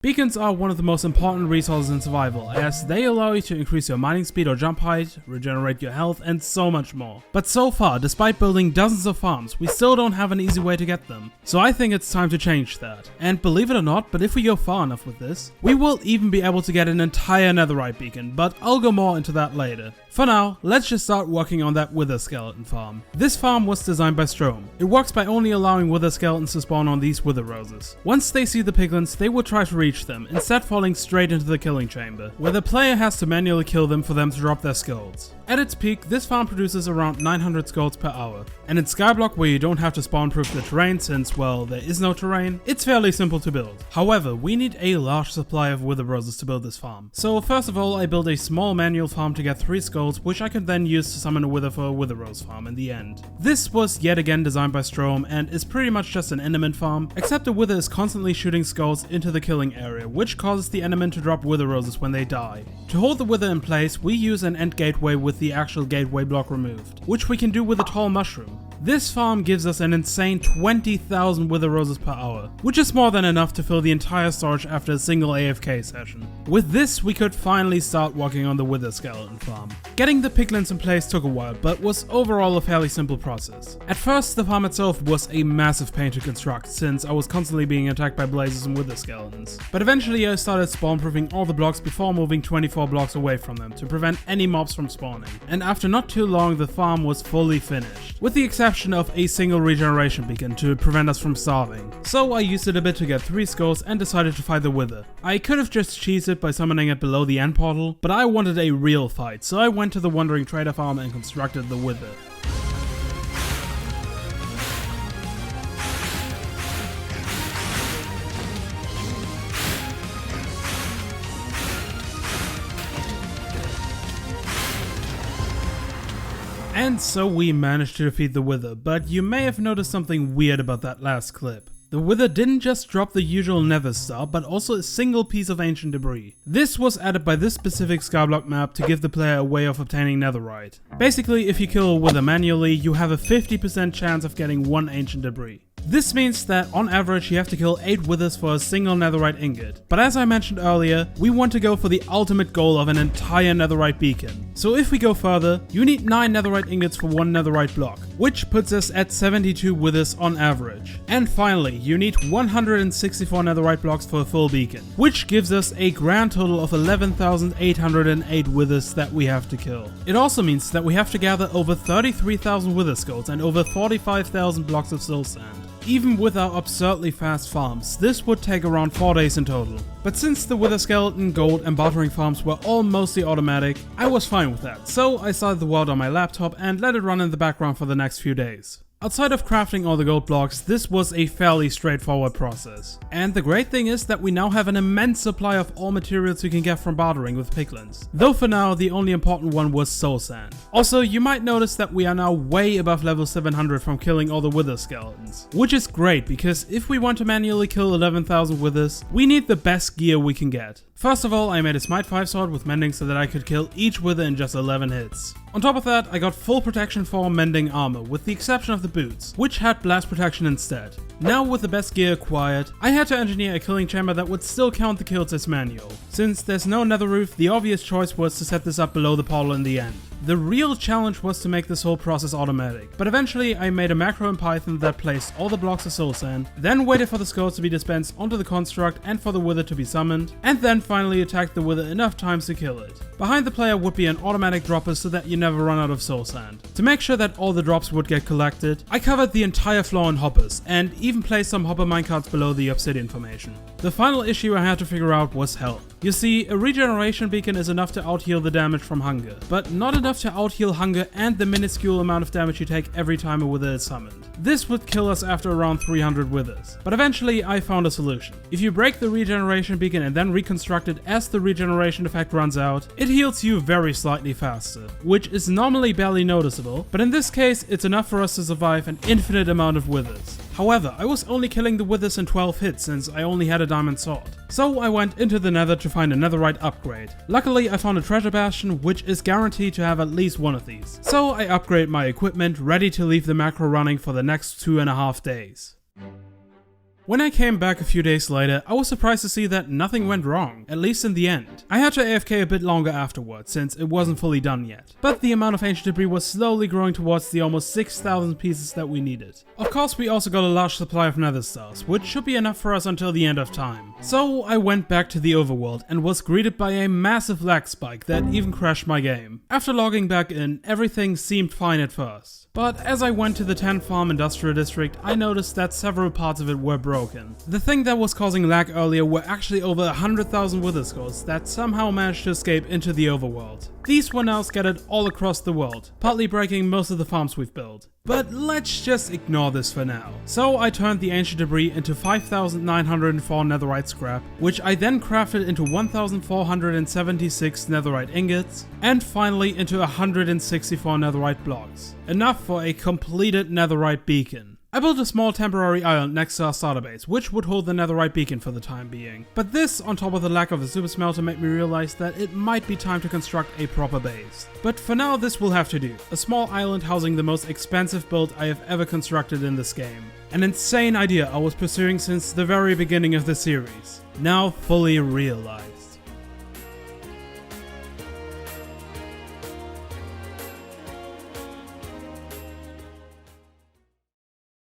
Beacons are one of the most important resources in survival, as they allow you to increase your mining speed or jump height, regenerate your health, and so much more. But so far, despite building dozens of farms, we still don't have an easy way to get them. So I think it's time to change that. And believe it or not, but if we go far enough with this, we will even be able to get an entire Netherite beacon, but I'll go more into that later. For now, let's just start working on that wither skeleton farm. This farm was designed by Strom. It works by only allowing wither skeletons to spawn on these wither roses. Once they see the piglins, they will try to reach them, instead falling straight into the killing chamber, where the player has to manually kill them for them to drop their skulls. At its peak, this farm produces around 900 skulls per hour, and in Skyblock, where you don't have to spawn-proof the terrain since, well, there is no terrain, it's fairly simple to build. However, we need a large supply of wither roses to build this farm. So first of all, I built a small manual farm to get 3 skulls, which I could then use to summon a wither for a wither rose farm in the end. This was yet again designed by Strom and is pretty much just an enderman farm, except the wither is constantly shooting skulls into the killing area, which causes the enderman to drop wither roses when they die. To hold the wither in place, we use an end gateway with the actual gateway block removed, which we can do with a tall mushroom. This farm gives us an insane 20,000 wither roses per hour, which is more than enough to fill the entire storage after a single AFK session. With this, we could finally start working on the wither skeleton farm. Getting the piglins in place took a while, but was overall a fairly simple process. At first, the farm itself was a massive pain to construct, since I was constantly being attacked by blazes and wither skeletons. But eventually I started spawn-proofing all the blocks before moving 24 blocks away from them to prevent any mobs from spawning. And after not too long, the farm was fully finished, with the exception of a single regeneration beacon to prevent us from starving. So I used it a bit to get 3 skulls and decided to fight the wither. I could have just cheesed it by summoning it below the end portal, but I wanted a real fight, so I went to the Wandering Trader farm and constructed the wither. And so we managed to defeat the wither, but you may have noticed something weird about that last clip. The wither didn't just drop the usual nether star, but also a single piece of ancient debris. This was added by this specific Skyblock map to give the player a way of obtaining netherite. Basically, if you kill a wither manually, you have a 50% chance of getting 1 ancient debris. This means that on average you have to kill 8 withers for a single netherite ingot. But as I mentioned earlier, we want to go for the ultimate goal of an entire netherite beacon. So if we go further, you need 9 netherite ingots for 1 netherite block, which puts us at 72 withers on average. And finally, you need 164 netherite blocks for a full beacon, which gives us a grand total of 11,808 withers that we have to kill. It also means that we have to gather over 33,000 wither skulls and over 45,000 blocks of soul sand. Even with our absurdly fast farms, this would take around 4 days in total. But since the wither skeleton, gold and bartering farms were all mostly automatic, I was fine with that, so I started the world on my laptop and let it run in the background for the next few days. Outside of crafting all the gold blocks, this was a fairly straightforward process. And the great thing is that we now have an immense supply of all materials you can get from bartering with piglins. Though for now, the only important one was soul sand. Also, you might notice that we are now way above level 700 from killing all the wither skeletons. Which is great, because if we want to manually kill 11,000 withers, we need the best gear we can get. First of all, I made a Smite 5 sword with mending so that I could kill each wither in just 11 hits. On top of that, I got full protection for mending armor, with the exception of the boots, which had blast protection instead. Now with the best gear acquired, I had to engineer a killing chamber that would still count the kills as manual. Since there's no nether roof, the obvious choice was to set this up below the portal in the end. The real challenge was to make this whole process automatic, but eventually I made a macro in Python that placed all the blocks of soul sand, then waited for the skulls to be dispensed onto the construct and for the wither to be summoned, and then finally attacked the wither enough times to kill it. Behind the player would be an automatic dropper so that you never run out of soul sand. To make sure that all the drops would get collected, I covered the entire floor in hoppers, and even placed some hopper minecarts below the obsidian formation. The final issue I had to figure out was health. You see, a regeneration beacon is enough to out-heal the damage from hunger, but not enough to out-heal hunger and the minuscule amount of damage you take every time a wither is summoned. This would kill us after around 300 withers, but eventually I found a solution. If you break the regeneration beacon and then reconstruct it as the regeneration effect runs out, it heals you very slightly faster, which is normally barely noticeable, but in this case it's enough for us to survive an infinite amount of withers. However, I was only killing the withers in 12 hits since I only had a diamond sword. So I went into the nether to find a netherite upgrade. Luckily I found a treasure bastion which is guaranteed to have at least one of these. So I upgrade my equipment, ready to leave the macro running for the next 2.5 days. When I came back a few days later, I was surprised to see that nothing went wrong, at least in the end. I had to AFK a bit longer afterwards, since it wasn't fully done yet. But the amount of ancient debris was slowly growing towards the almost 6,000 pieces that we needed. Of course, we also got a large supply of nether stars, which should be enough for us until the end of time. So I went back to the overworld and was greeted by a massive lag spike that even crashed my game. After logging back in, everything seemed fine at first. But as I went to the 10 farm industrial district, I noticed that several parts of it were broken. The thing that was causing lag earlier were actually over 100,000 wither skulls that somehow managed to escape into the overworld. These were now scattered all across the world, partly breaking most of the farms we've built. But let's just ignore this for now. So I turned the ancient debris into 5,904 netherite scrap, which I then crafted into 1,476 netherite ingots, and finally into 164 netherite blocks. Enough for a completed netherite beacon. I built a small temporary island next to our starter base, which would hold the netherite beacon for the time being. But this, on top of the lack of a super smelter, made me realize that it might be time to construct a proper base. But for now, this will have to do. A small island housing the most expensive build I have ever constructed in this game. An insane idea I was pursuing since the very beginning of the series. Now fully realized.